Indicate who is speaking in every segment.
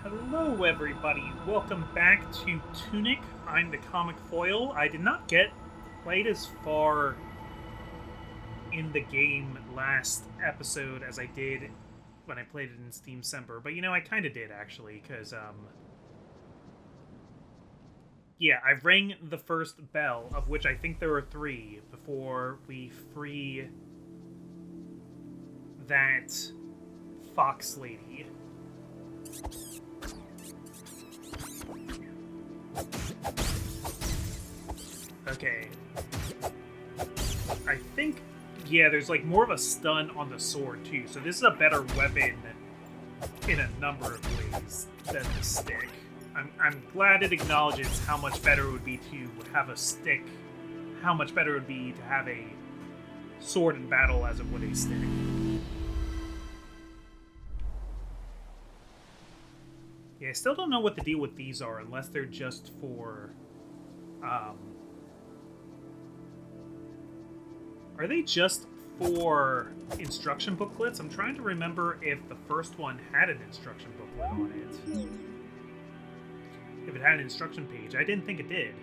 Speaker 1: Hello, everybody. Welcome back to Tunic. I'm the Comic Foil. I did not get quite as far in the game last episode as I did when I played it in Steam Semper, but I kind of did actually, because yeah, I rang the first bell, of which I think there are 3 before we free that fox lady. Okay. I think, yeah, there's like more of a stun on the sword too, so this is a better weapon in a number of ways than the stick. I'm glad it acknowledges how much better it would be to have a stick, how much better it would be to have a sword in battle as it would a stick. Yeah, I still don't know what the deal with these are, unless they're just for, are they just for instruction booklets? I'm trying to remember if the first one had an instruction booklet on it. If it had an instruction page. I didn't think it did.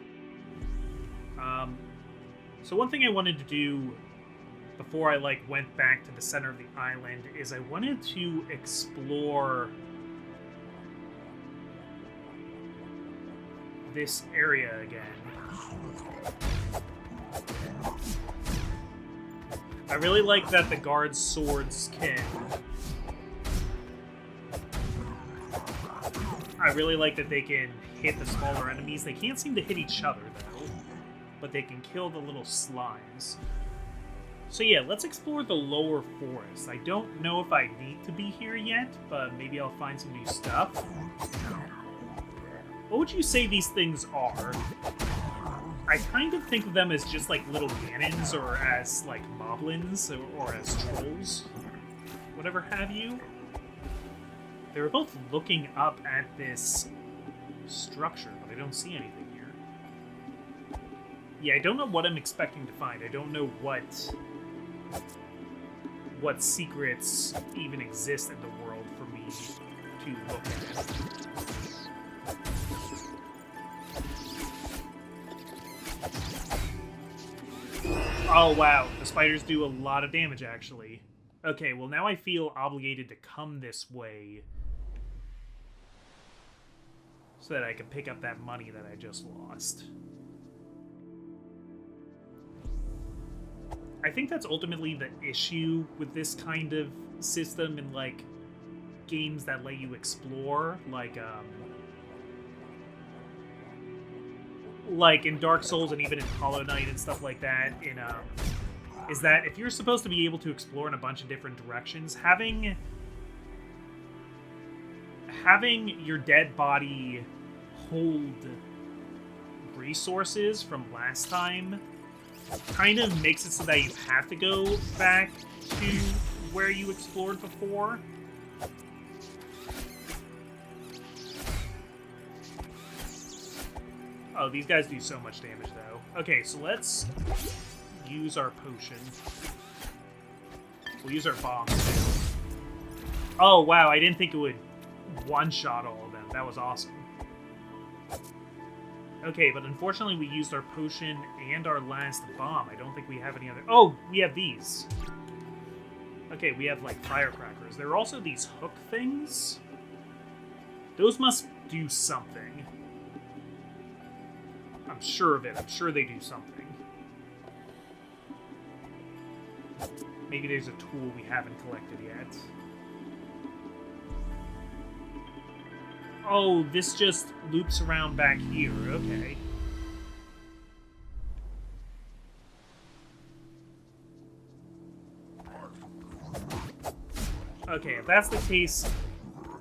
Speaker 1: So one thing I wanted to do before I went back to the center of the island is I wanted to explore this area again. I really like that the guards' swords can... I really like that they can hit the smaller enemies. They can't seem to hit each other, though. But they can kill the little slimes. So yeah, let's explore the lower forest. I don't know if I need to be here yet, but maybe I'll find some new stuff. What would you say these things are? I kind of think of them as just little cannons, or as moblins, or as trolls, whatever have you. They were both looking up at this structure, but I don't see anything here. Yeah, I don't know what I'm expecting to find. I don't know what secrets even exist in the world for me to look at. Oh, wow. The spiders do a lot of damage, actually. Okay, well, now I feel obligated to come this way so that I can pick up that money that I just lost. I think that's ultimately the issue with this kind of system in, games that let you explore, like in Dark Souls and even in Hollow Knight and stuff like that, is that if you're supposed to be able to explore in a bunch of different directions, having your dead body hold resources from last time kind of makes it so that you have to go back to where you explored before. Oh, these guys do so much damage, though. Okay, so let's use our potion. We'll use our bombs, too. Oh, wow, I didn't think it would one-shot all of them. That was awesome. Okay, but unfortunately we used our potion and our last bomb. I don't think we have any other... Oh, we have these. Okay, we have, firecrackers. There are also these hook things. Those must do something. I'm sure of it. I'm sure they do something. Maybe there's a tool we haven't collected yet. Oh, this just loops around back here. Okay. Okay, if that's the case...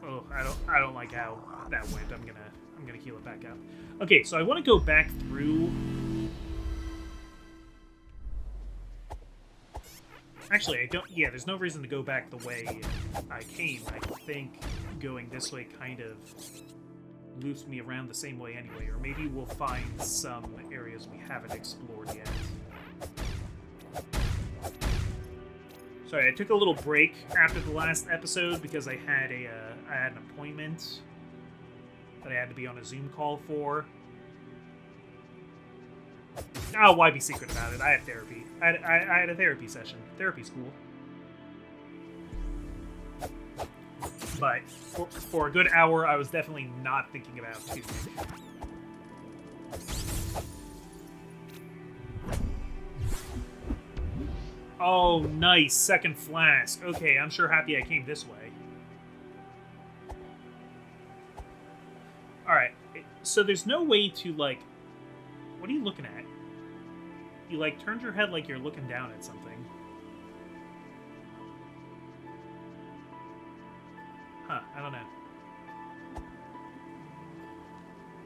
Speaker 1: Oh, I don't like how that went. I'm gonna heal it back out. Okay, so I want to go back through... Actually, I don't... Yeah, there's no reason to go back the way I came. I think going this way kind of loops me around the same way anyway. Or maybe we'll find some areas we haven't explored yet. Sorry, I took a little break after the last episode because I had an appointment that I had to be on a Zoom call for. Oh, why be secret about it? I had therapy. I had a therapy session. Therapy's cool. But for a good hour, I was definitely not thinking about Tunic. Oh, nice. Second flask. Okay, I'm sure happy I came this way. Alright, so there's no way to, like... What are you looking at? You, like, turned your head like you're looking down at something. Huh, I don't know.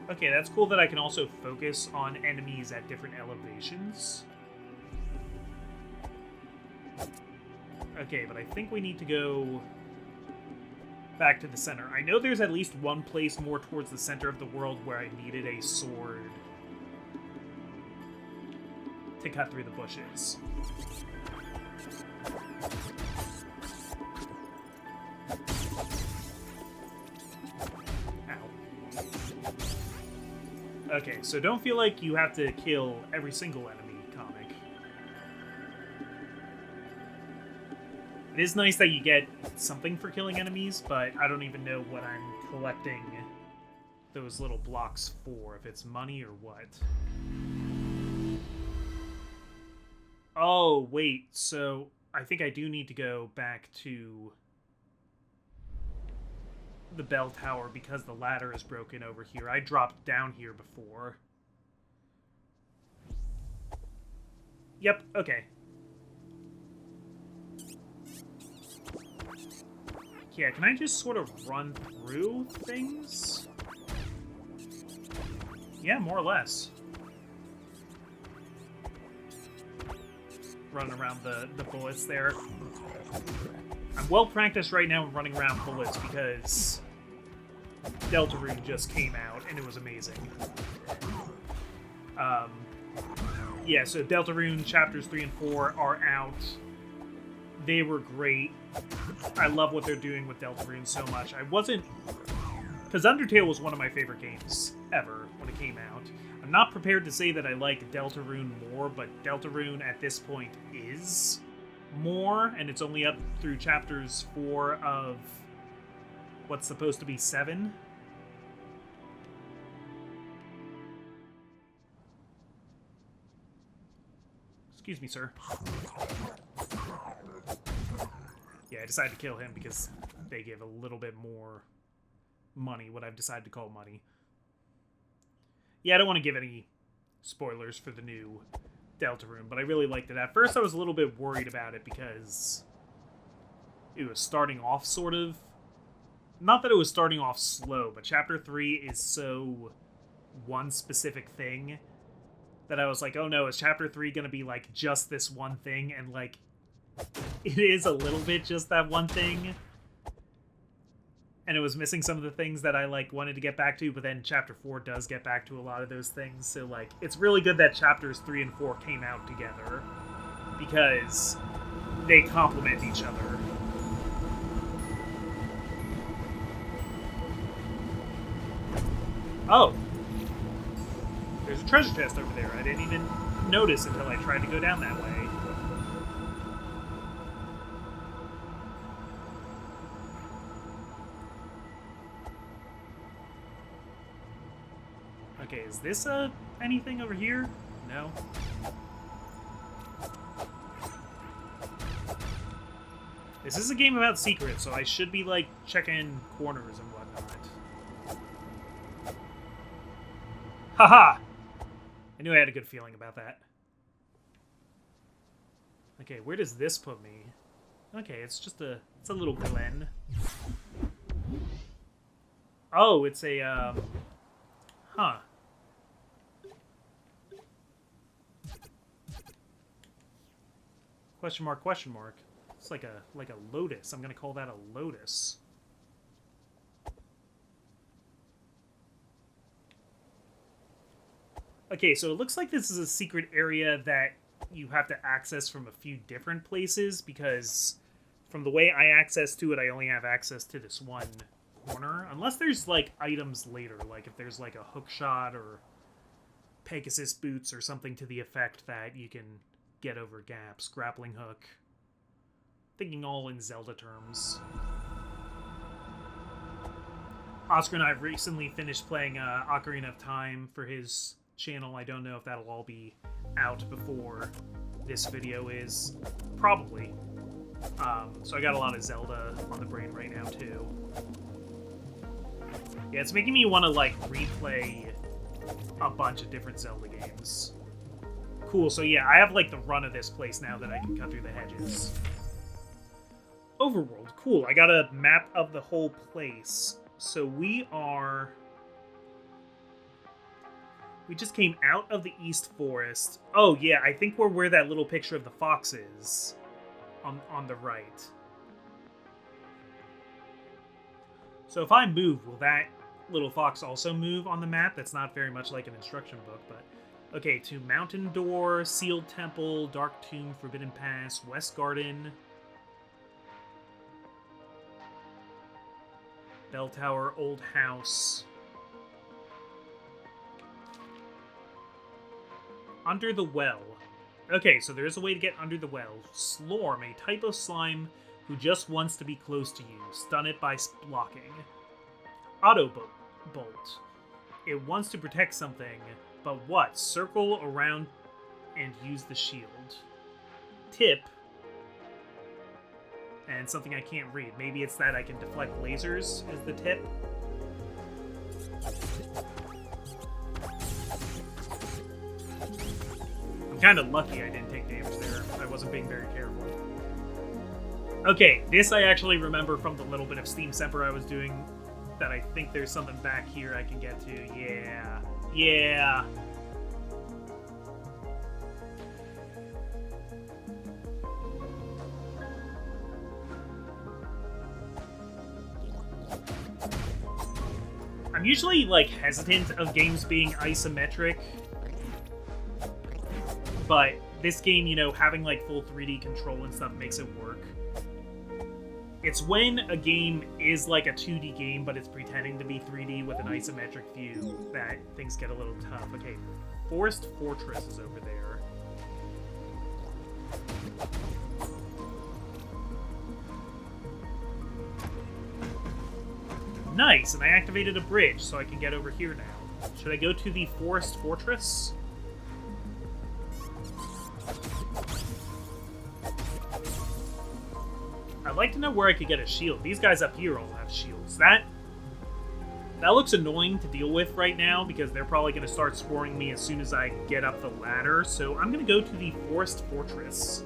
Speaker 1: Okay, that's cool that I can also focus on enemies at different elevations. Okay, but I think we need to go back to the center. I know there's at least one place more towards the center of the world where I needed a sword to cut through the bushes. Ow. Okay, so don't feel like you have to kill every single enemy, comic. It is nice that you get something for killing enemies, but I don't even know what I'm collecting those little blocks for, if it's money or what. Oh, wait, so I think I do need to go back to the bell tower because the ladder is broken over here. I dropped down here before. Yep, okay. Yeah, can I just sort of run through things? Yeah, more or less. Running around the bullets there. I'm well practiced right now in running around bullets because Deltarune just came out and it was amazing. Yeah, so Deltarune chapters 3 and 4 are out. They were great. I love what they're doing with Deltarune so much. I wasn't... Because Undertale was one of my favorite games ever when it came out. I'm not prepared to say that I like Deltarune more, but Deltarune at this point is more, and it's only up through chapters 4 of what's supposed to be 7. Excuse me, sir. Yeah, I decided to kill him because they give a little bit more money, what I've decided to call money. Yeah, I don't want to give any spoilers for the new Deltarune, but I really liked it. At first, I was a little bit worried about it because it was starting off sort of... Not that it was starting off slow, but Chapter 3 is so one specific thing that I was like, oh no, is Chapter 3 going to be like just this one thing? And like, it is a little bit just that one thing. And it was missing some of the things that I like wanted to get back to, but then Chapter 4 does get back to a lot of those things. So like, it's really good that Chapters 3 and 4 came out together because they complement each other. Oh! There's a treasure chest over there. I didn't even notice until I tried to go down that way. Okay, is this anything over here? No. This is a game about secrets, so I should be like checking corners and whatnot. Haha! I knew I had a good feeling about that. Okay, where does this put me? Okay, it's just it's a little glen. Oh, it's a, huh. Question mark, question mark. It's like a lotus. I'm gonna call that a lotus. Okay, so it looks like this is a secret area that you have to access from a few different places, because from the way I access to it, I only have access to this one corner. Unless there's, like, items later. Like, if there's, like, a hook shot or Pegasus boots or something to the effect that you can get over gaps. Grappling hook. Thinking all in Zelda terms. Oscar and I have recently finished playing Ocarina of Time for his channel. I don't know if that'll all be out before this video is. Probably. So I got a lot of Zelda on the brain right now, too. Yeah, it's making me want to, like, replay a bunch of different Zelda games. Cool, so yeah, I have, like, the run of this place now that I can cut through the hedges. Overworld, cool. I got a map of the whole place. So we just came out of the East Forest. Oh, yeah, I think we're where that little picture of the fox is. On the right. So if I move, will that little fox also move on the map? That's not very much like an instruction book, but... Okay, to Mountain Door, Sealed Temple, Dark Tomb, Forbidden Pass, West Garden... Bell Tower, Old House. Under the Well. Okay, so there is a way to get under the well. Slorm, a type of slime who just wants to be close to you. Stun it by blocking. Auto Bolt. It wants to protect something, but what? Circle around and use the shield. Tip. And something I can't read. Maybe it's that I can deflect lasers as the tip. I'm kind of lucky I didn't take damage there. I wasn't being very careful. Okay, this I actually remember from the little bit of Steam Semper I was doing, that I think there's something back here I can get to. Yeah. Yeah. I'm usually, like, hesitant of games being isometric, but this game, you know, having, like, full 3D control and stuff makes it work. It's when a game is, like, a 2D game, but it's pretending to be 3D with an isometric view that things get a little tough. Okay, Forest Fortress is over there. Nice, and I activated a bridge, so I can get over here now. Should I go to the Forest Fortress? I'd like to know where I could get a shield. These guys up here all have shields. That looks annoying to deal with right now, because they're probably going to start scoring me as soon as I get up the ladder, so I'm going to go to the Forest Fortress.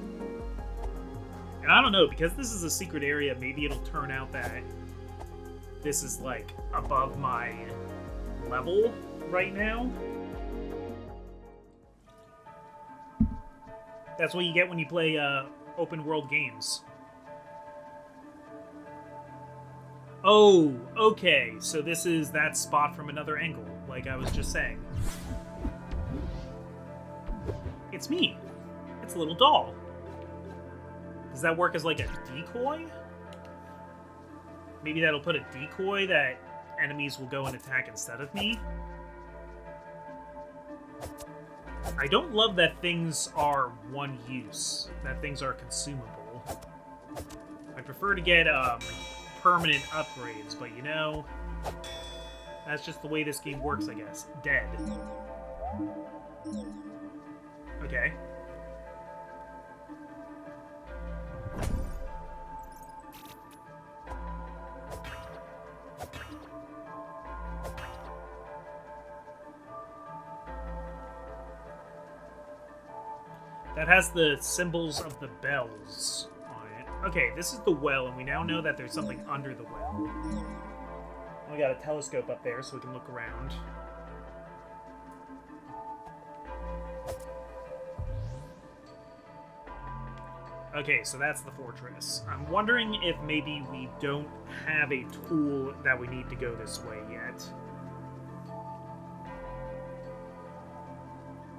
Speaker 1: And I don't know, because this is a secret area, maybe it'll turn out that this is, like, above my level right now. That's what you get when you play open world games. Oh, okay. So this is that spot from another angle, like I was just saying. It's me. It's a little doll. Does that work as, like, a decoy? Maybe that'll put a decoy that enemies will go and attack instead of me. I don't love that things are one use, that things are consumable. I prefer to get permanent upgrades, but you know, that's just the way this game works, I guess. Dead. Okay. That has the symbols of the bells on it. Okay, this is the well, and we now know that there's something under the well. We got a telescope up there so we can look around. Okay, so that's the fortress. I'm wondering if maybe we don't have a tool that we need to go this way yet.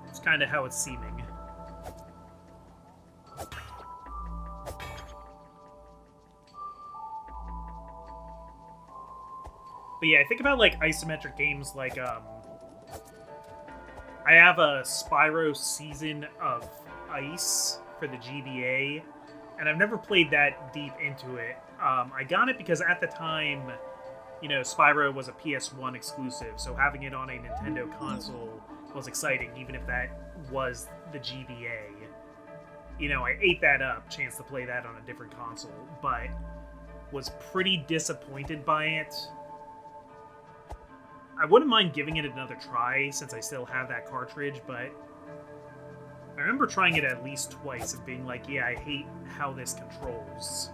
Speaker 1: It's kind of how it's seeming. But yeah, I think about like isometric games like I have a Spyro Season of Ice for the GBA, and I've never played that deep into it. I got it because at the time, you know, Spyro was a PS1 exclusive, so having it on a Nintendo console was exciting, even if that was the GBA. You know, I ate that up, chance to play that on a different console, but was pretty disappointed by it. I wouldn't mind giving it another try since I still have that cartridge, but I remember trying it at least twice and being like, yeah, I hate how this controls.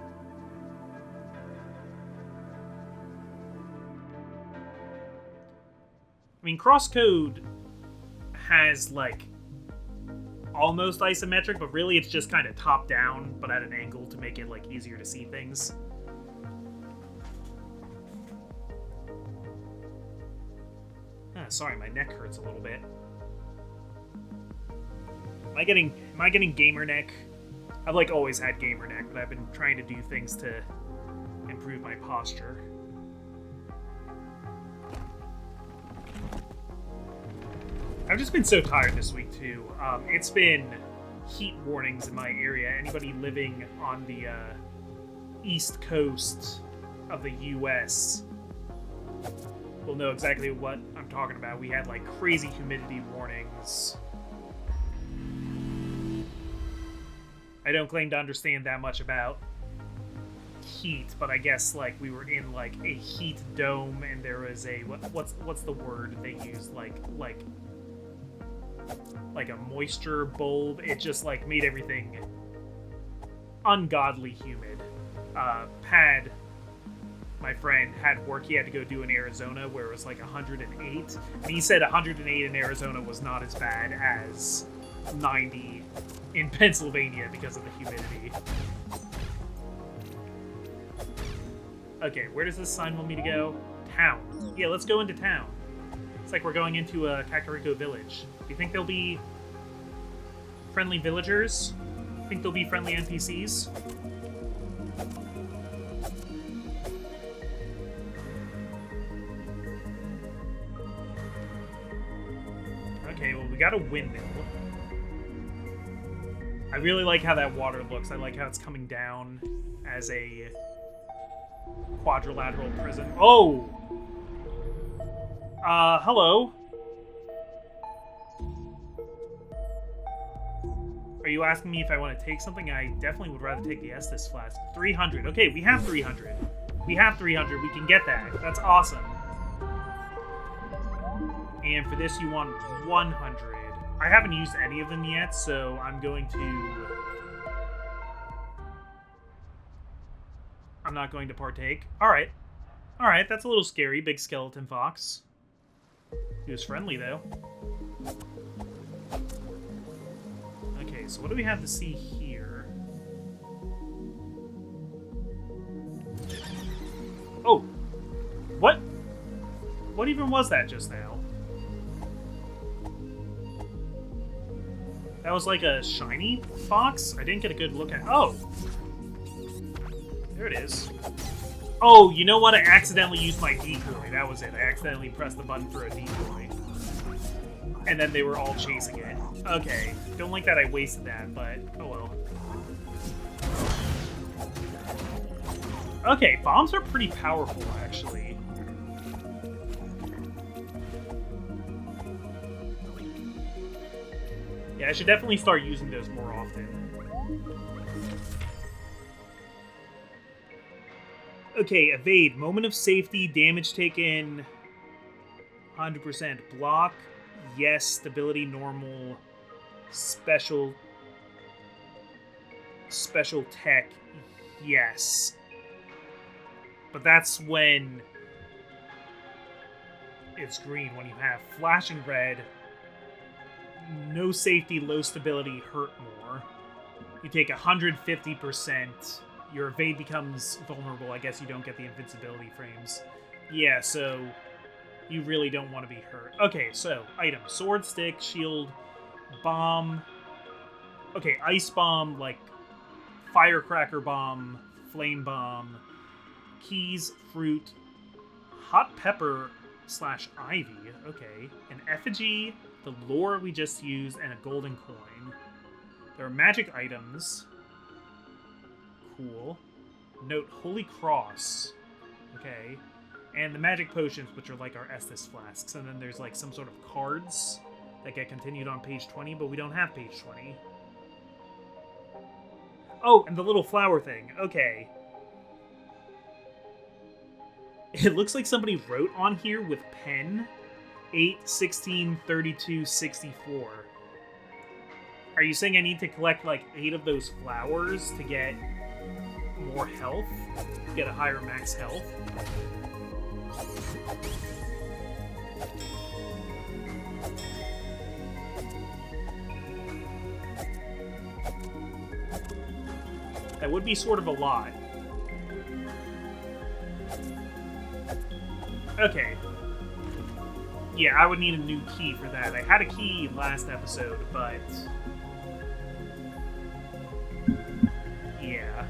Speaker 1: I mean, Crosscode has, like, almost isometric, but really it's just kind of top-down, but at an angle to make it, like, easier to see things. Sorry, my neck hurts a little bit. Am I getting gamer neck? I've like always had gamer neck, but I've been trying to do things to improve my posture. I've just been so tired this week too. It's been heat warnings in my area. Anybody living on the east coast of the US will know exactly what I'm talking about. We had like crazy humidity warnings. I don't claim to understand that much about heat, but I guess like we were in like a heat dome, and there was a what's the word they use, like a moisture bulb. It just like made everything ungodly humid. Pad, my friend, had work he had to go do in Arizona where it was like 108, and he said 108 in Arizona was not as bad as 90 in Pennsylvania because of the humidity. Okay, where does this sign want me to go? Town. Yeah, let's go into town. It's like we're going into a Kakariko village. Do you think there'll be friendly villagers? Think there'll be friendly NPCs? Okay, well, we got a windmill. I really like how that water looks. I like how it's coming down as a quadrilateral prism. Oh! Hello? Are you asking me if I want to take something? I definitely would rather take the Estus flask. 300. Okay, we have 300. We have 300. We can get that. That's awesome. And for this, you want 100. I haven't used any of them yet, so I'm not going to partake. Alright. Alright, that's a little scary, big skeleton fox. He was friendly, though. Okay, so what do we have to see here? Oh! What? What even was that just now? That was like a shiny fox? I didn't get a good look at... Oh! There it is. Oh, you know what? I accidentally used my decoy. That was it. I accidentally pressed the button for a decoy. And then they were all chasing it. Okay. Don't like that I wasted that, but oh well. Okay, bombs are pretty powerful, actually. Yeah, I should definitely start using those more often. Okay, evade. Moment of safety, damage taken 100%. Block, yes. Stability, normal. Special tech, yes. But that's when it's green. When you have flashing red, no safety, low stability, hurt more. You take 150%. Your evade becomes vulnerable. I guess you don't get the invincibility frames. Yeah, so you really don't want to be hurt. Okay, so item. Sword, stick, shield, bomb. Okay, ice bomb, like firecracker bomb, flame bomb, keys, fruit, hot pepper / ivy. Okay. An effigy, the lore we just used, and a golden coin. There are magic items. Cool. Note Holy Cross. Okay. And the magic potions, which are like our Estus flasks. And then there's like some sort of cards that get continued on page 20, but we don't have page 20. Oh, and the little flower thing. Okay. It looks like somebody wrote on here with pen 8, 16, 32, 64. Are you saying I need to collect like 8 of those flowers to get more health? Get a higher max health? That would be sort of a lot. Okay. Yeah, I would need a new key for that. I had a key last episode, but... yeah.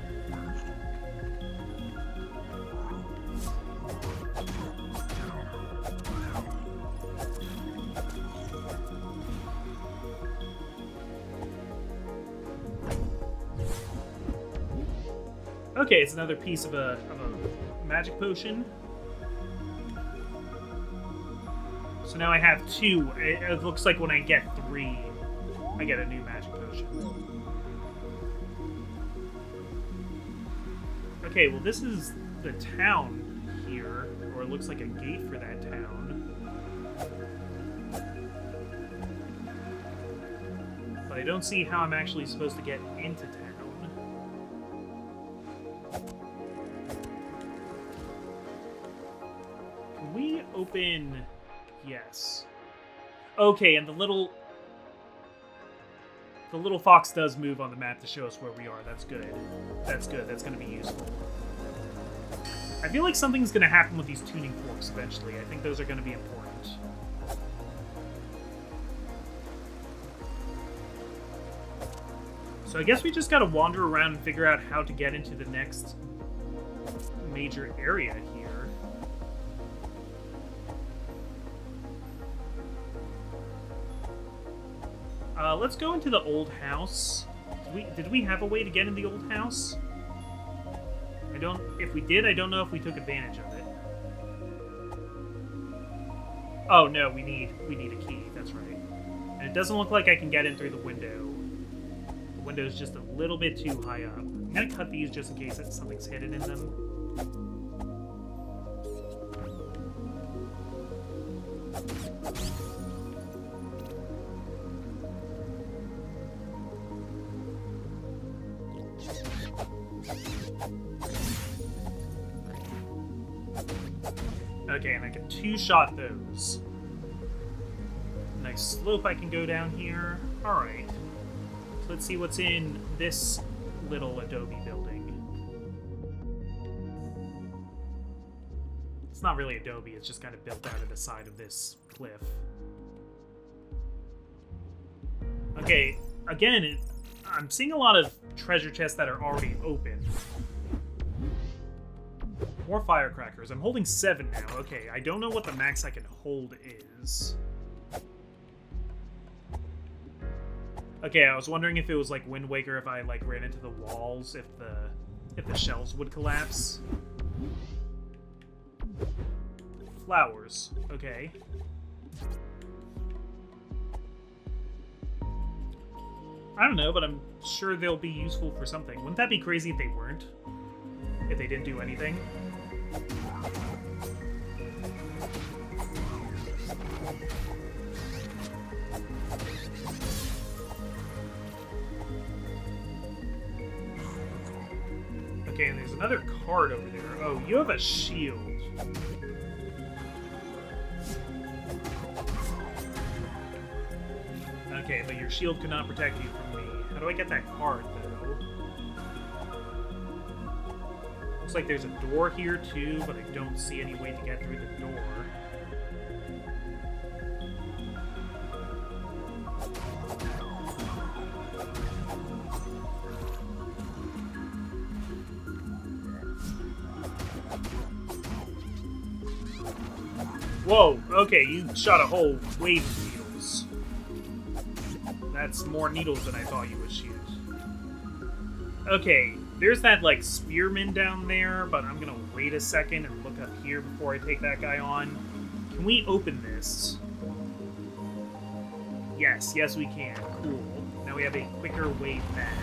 Speaker 1: Okay, it's another piece of a magic potion. So now I have 2. It looks like when I get 3, I get a new magic potion. Okay, well this is the town here, or it looks like a gate for that town. But I don't see how I'm actually supposed to get into town. Can we open... yes. Okay, and the little fox does move on the map to show us where we are. That's good. That's good. That's going to be useful. I feel like something's going to happen with these tuning forks eventually. I think those are going to be important. So I guess we just got to wander around and figure out how to get into the next major area here. Let's go into the old house. Did we have a way to get in the old house? If we did, I don't know if we took advantage of it. Oh no, we need a key, that's right. And it doesn't look like I can get in through the window. The window's just a little bit too high up. I'm gonna cut these just in case something's hidden in them. Okay, and I can 2-shot those. Nice slope I can go down here. Alright. So let's see what's in this little adobe building. It's not really adobe, it's just kind of built out of the side of this cliff. Okay, again, I'm seeing a lot of treasure chests that are already open. More firecrackers. I'm holding 7 now. Okay, I don't know what the max I can hold is. Okay, I was wondering if it was like Wind Waker, if I like ran into the walls, if the shelves would collapse. Flowers. Okay. I don't know, but I'm sure they'll be useful for something. Wouldn't that be crazy if they weren't? If they didn't do anything? Okay, and there's another card over there. Oh, you have a shield. Okay, but your shield could not protect you from me. How do I get that card, though? Looks like there's a door here, too, but I don't see any way to get through the door. Whoa, okay, you shot a whole wave of needles. That's more needles than I thought you would shoot. Okay, there's that, like, spearman down there, but I'm gonna wait a second and look up here before I take that guy on. Can we open this? Yes, yes we can. Cool. Now we have a quicker wave back.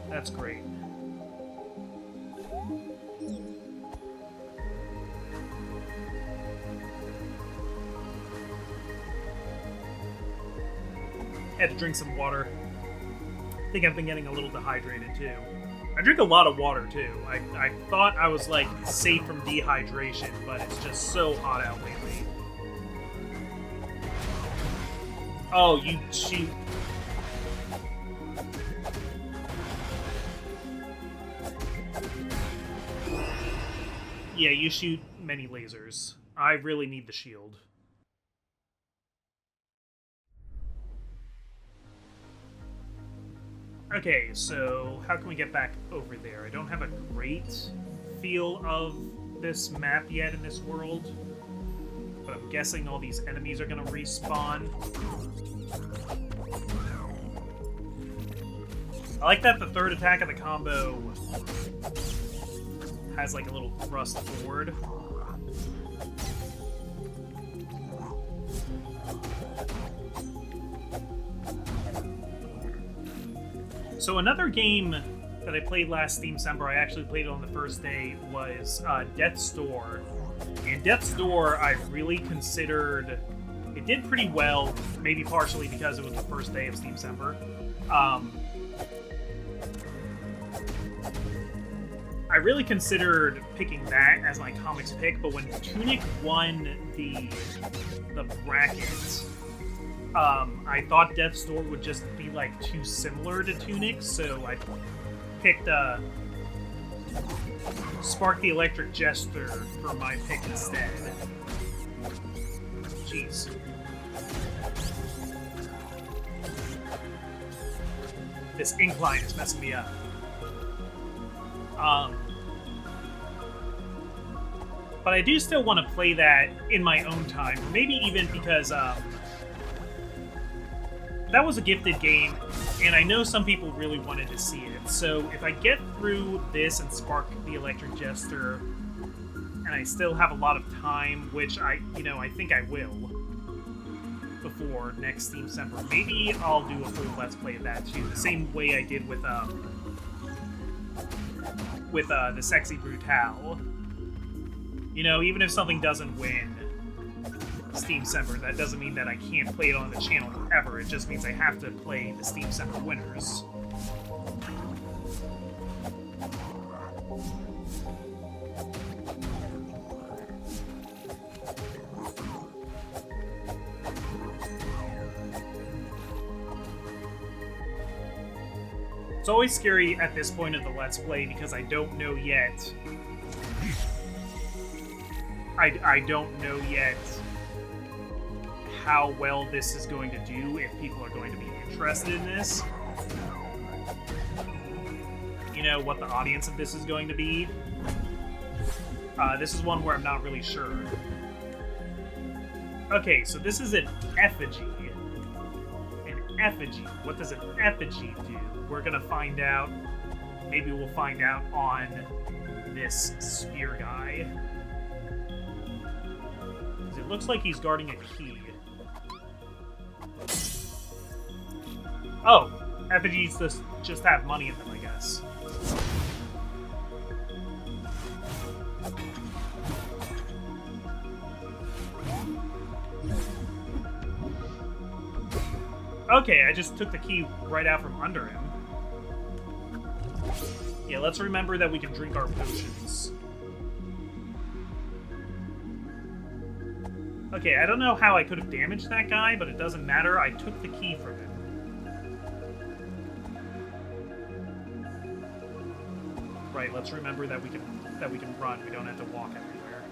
Speaker 1: That's great. Had to drink some water. I think I've been getting a little dehydrated too. I drink a lot of water too. I thought I was like safe from dehydration, but it's just so hot out lately. Oh, you shoot. Yeah, you shoot many lasers. I really need the shield. Okay, so how can we get back over there? I don't have a great feel of this map yet in this world, but I'm guessing all these enemies are going to respawn. I like that the third attack of the combo has like a little thrust forward. So another game that I played last Steam December, I actually played it on the first day, was Death's Door. And Death's Door, I really considered... It did pretty well, maybe partially because it was the first day of Steam December. I really considered picking that as my comics pick, but when Tunic won the bracket, I thought Death's Door would just be like too similar to Tunic, so I picked Spark the Electric Jester for my pick instead. Jeez. This incline is messing me up. But I do still want to play that in my own time, or maybe even because that was a gifted game, and I know some people really wanted to see it. So if I get through this and Spark the Electric Jester, and I still have a lot of time, which I think I will, before next Steam December, maybe I'll do a full Let's Play of that too, the same way I did with the Sexy Brutale. You know, even if something doesn't win Steam December, that doesn't mean that I can't play it on the channel forever. It just means I have to play the Steam December winners. It's always scary at this point of the Let's Play because I don't know yet. I don't know yet how well this is going to do, if people are going to be interested in this. You know, what the audience of this is going to be. This is one where I'm not really sure. Okay, so this is an effigy. An effigy. What does an effigy do? We're gonna find out. Maybe we'll find out on this spear guy. It looks like he's guarding a key. Oh, effigies just have money in them, I guess. Okay, I just took the key right out from under him. Yeah, let's remember that we can drink our potions. Okay, I don't know how I could have damaged that guy, but it doesn't matter. I took the key from him. Right, let's remember that we can run. We don't have to walk everywhere.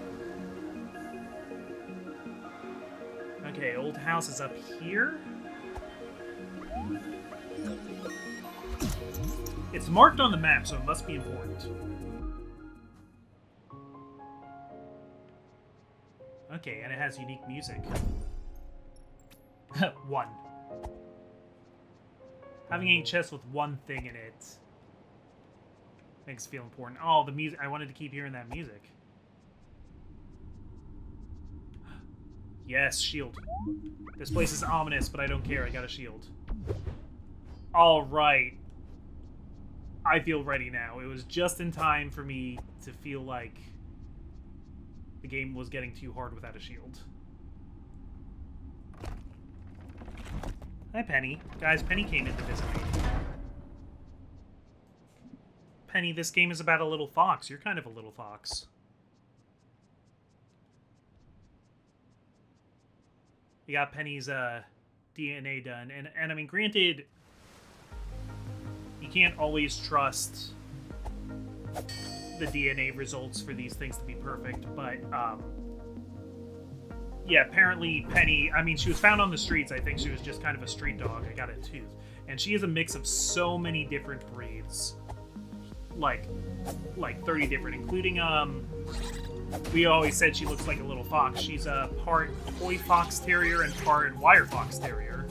Speaker 1: Okay, old house is up here. It's marked on the map, so it must be important. Okay, and it has unique music. 1. Having a chest with one thing in it makes it feel important. Oh, the music. I wanted to keep hearing that music. Yes, shield. This place is ominous, but I don't care. I got a shield. Alright. I feel ready now. It was just in time for me to feel like the game was getting too hard without a shield. Hi, Penny. Guys, Penny came in to visit me. Penny, this game is about a little fox. You're kind of a little fox. You got Penny's DNA done. And I mean, granted, you can't always trust the DNA results for these things to be perfect, but yeah, apparently Penny, I mean, she was found on the streets. I think she was just kind of a street dog. I got a tooth. And she is a mix of so many different breeds. Like 30 different, including, we always said she looks like a little fox. She's a part Toy Fox Terrier and part Wire Fox Terrier.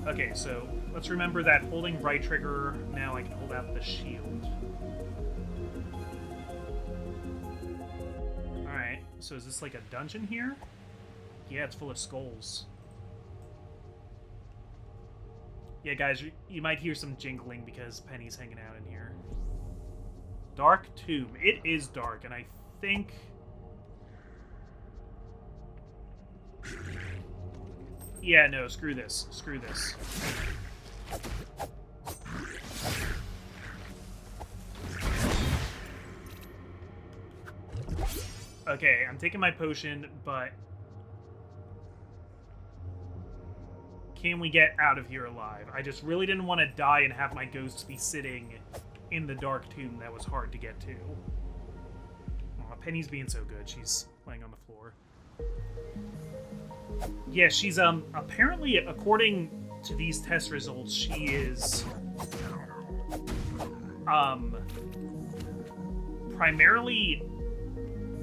Speaker 1: Okay, so let's remember that holding right trigger, now I can hold out the shield. Alright, so is this like a dungeon here? Yeah, it's full of skulls. Yeah, guys, you might hear some jingling because Penny's hanging out in here. Dark Tomb. It is dark, and I think... Yeah, no, screw this. Screw this. Okay, I'm taking my potion, but... Can we get out of here alive? I just really didn't want to die and have my ghost be sitting in the dark tomb that was hard to get to. Aw, Penny's being so good. She's laying on the floor. Yeah, she's, apparently, according to these test results, she is, primarily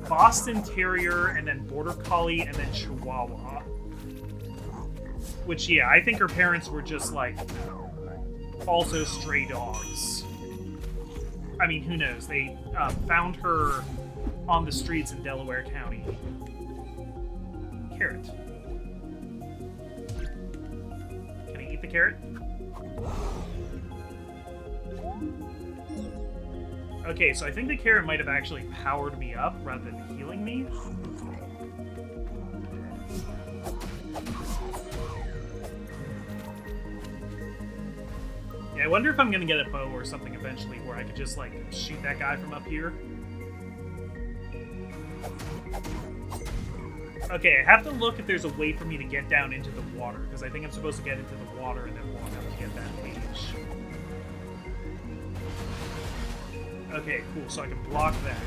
Speaker 1: Boston Terrier, and then Border Collie, and then Chihuahua. Which, yeah, I think her parents were just, like, also stray dogs. I mean, who knows? They found her on the streets in Delaware County. Carrot. Can I eat the carrot? Okay, so I think the carrot might have actually powered me up rather than healing me. Yeah, I wonder if I'm gonna get a bow or something eventually where I could just, like, shoot that guy from up here. Okay, I have to look if there's a way for me to get down into the water, because I think I'm supposed to get into the water and then walk up to get that page. Okay, cool, so I can block that.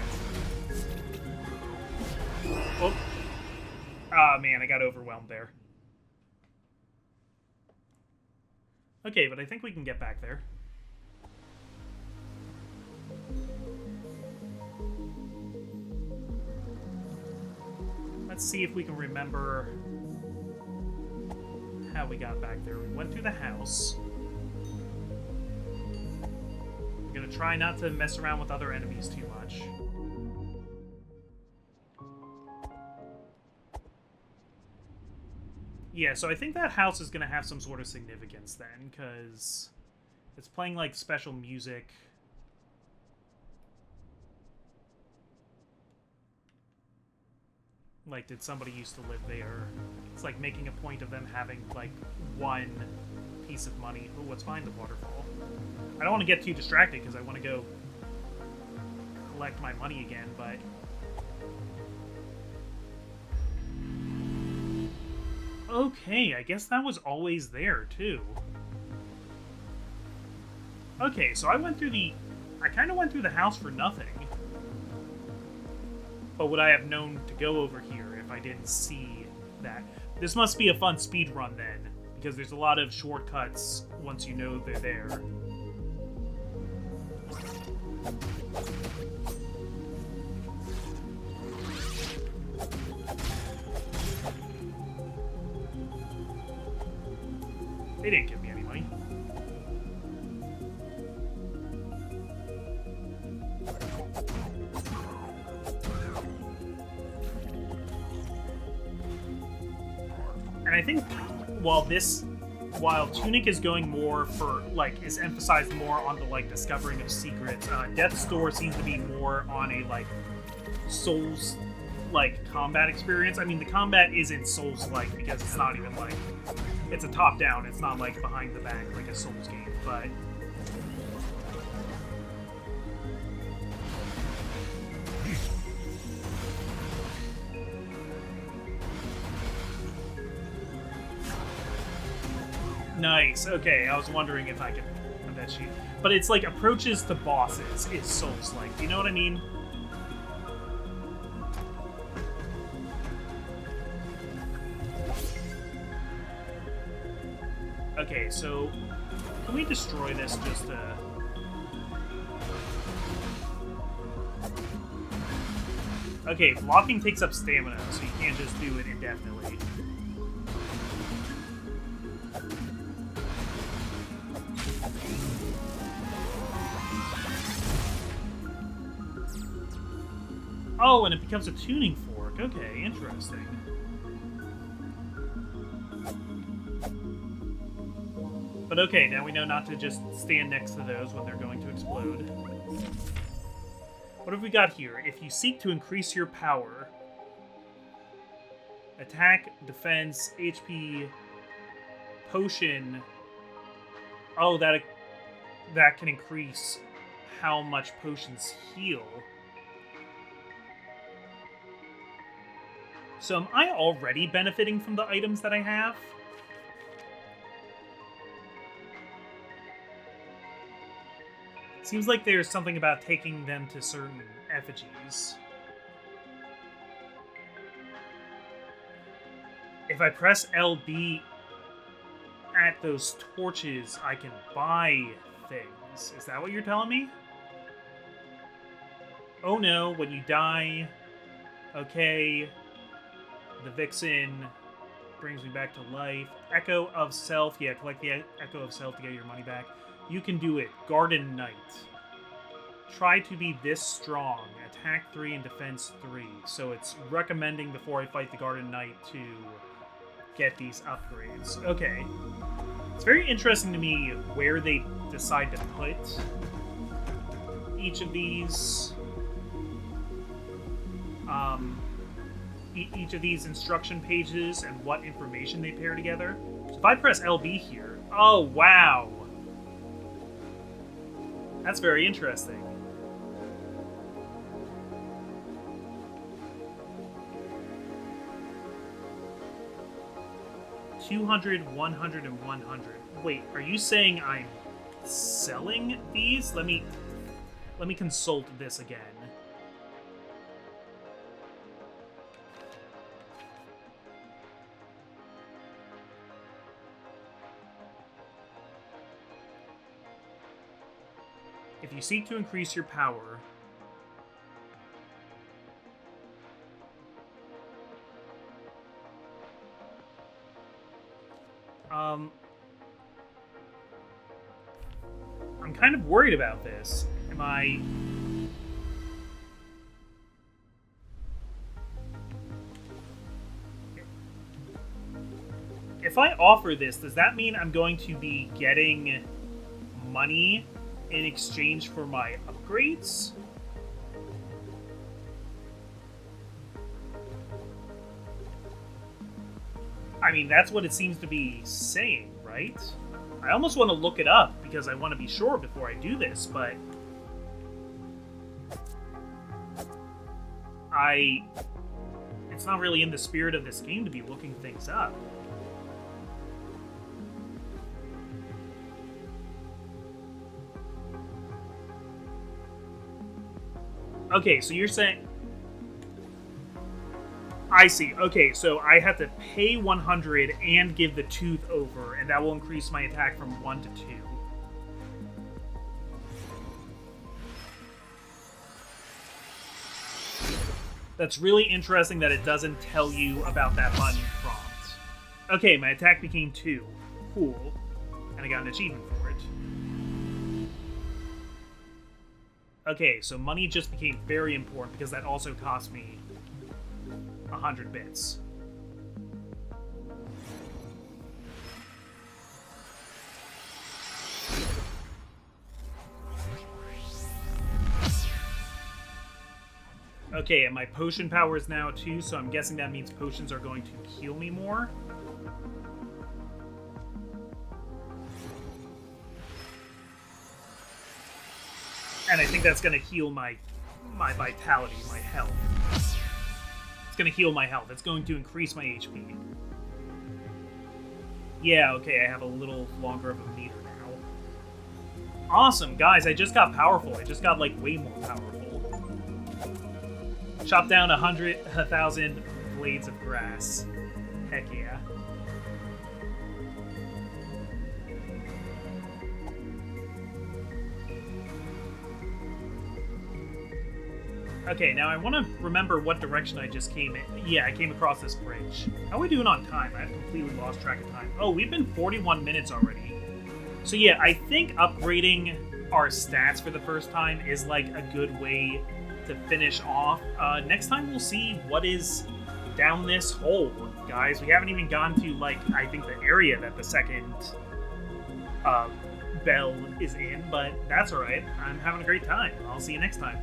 Speaker 1: Oh. Ah, man, I got overwhelmed there. Okay, but I think we can get back there. Let's see if we can remember how we got back there. We went through the house. I'm gonna try not to mess around with other enemies too much. Yeah, so I think that house is gonna have some sort of significance then, because it's playing, like, special music. Like, did somebody used to live there? It's like making a point of them having, like, one piece of money. Oh, let's find the waterfall. I don't want to get too distracted because I want to go collect my money again, but... Okay, I guess that was always there, too. Okay, so I went through the... I kind of went through the house for nothing. But would I have known to go over here if I didn't see that? This must be a fun speed run then, because there's a lot of shortcuts once you know they're there. They didn't give me any money. And I think while Tunic is going more for, like, is emphasized more on the, like, discovering of secrets, Death's Door seems to be more on a, like, Souls, like, combat experience. I mean, the combat isn't Souls-like because it's not even, like, it's a top-down. It's not, like, behind the back like a Souls game, but... Nice. Okay, I was wondering if I could... I bet you... But it's like approaches to bosses is Souls-like. You know what I mean? Okay, so... Can we destroy this just to... Okay, blocking takes up stamina, so you can't just do it indefinitely. Oh, and it becomes a tuning fork. Okay, interesting. But okay, now we know not to just stand next to those when they're going to explode. What have we got here? If you seek to increase your power, attack, defense, HP, potion. Oh, that can increase how much potions heal. So am I already benefiting from the items that I have? Seems like there's something about taking them to certain effigies. If I press LB at those torches, I can buy things. Is that what you're telling me? Oh no, when you die... Okay... The Vixen brings me back to life. Echo of Self. Yeah, collect the Echo of Self to get your money back. You can do it. Garden Knight. Try to be this strong. Attack 3 and defense 3. So it's recommending before I fight the Garden Knight to get these upgrades. Okay. It's very interesting to me where they decide to put each of these. Each of these instruction pages and what information they pair together. So if I press LB here... Oh, wow! That's very interesting. $200, $100, and $100. Wait, are you saying I'm selling these? Let me consult this again. If you seek to increase your power, I'm kind of worried about this. Am I... If I offer this, does that mean I'm going to be getting money in exchange for my upgrades? I mean, that's what it seems to be saying, right? I almost want to look it up because I want to be sure before I do this, but it's not really in the spirit of this game to be looking things up. Okay, so you're saying... I see. Okay, so I have to pay 100 and give the tooth over, and that will increase my attack from 1 to 2. That's really interesting that it doesn't tell you about that button prompt. Okay, my attack became 2. Cool. and I got an achievement for it. Okay, so money just became very important because that also cost me 100 bits. Okay, and my potion power is now 2, so I'm guessing that means potions are going to heal me more. And I think that's going to heal my vitality, my health. It's going to heal my health. It's going to increase my HP. Yeah, okay, I have a little longer of a meter now. Awesome, guys, I just got powerful. I just got, like, way more powerful. Chop down 1,000 blades of grass. Heck yeah. Okay, now I want to remember what direction I just came in. Yeah, I came across this bridge. How are we doing on time? I've completely lost track of time. Oh, we've been 41 minutes already. So yeah, I think upgrading our stats for the first time is like a good way to finish off. Next time we'll see what is down this hole, guys. We haven't even gone to, like, I think the area that the second bell is in, but that's alright. I'm having a great time. I'll see you next time.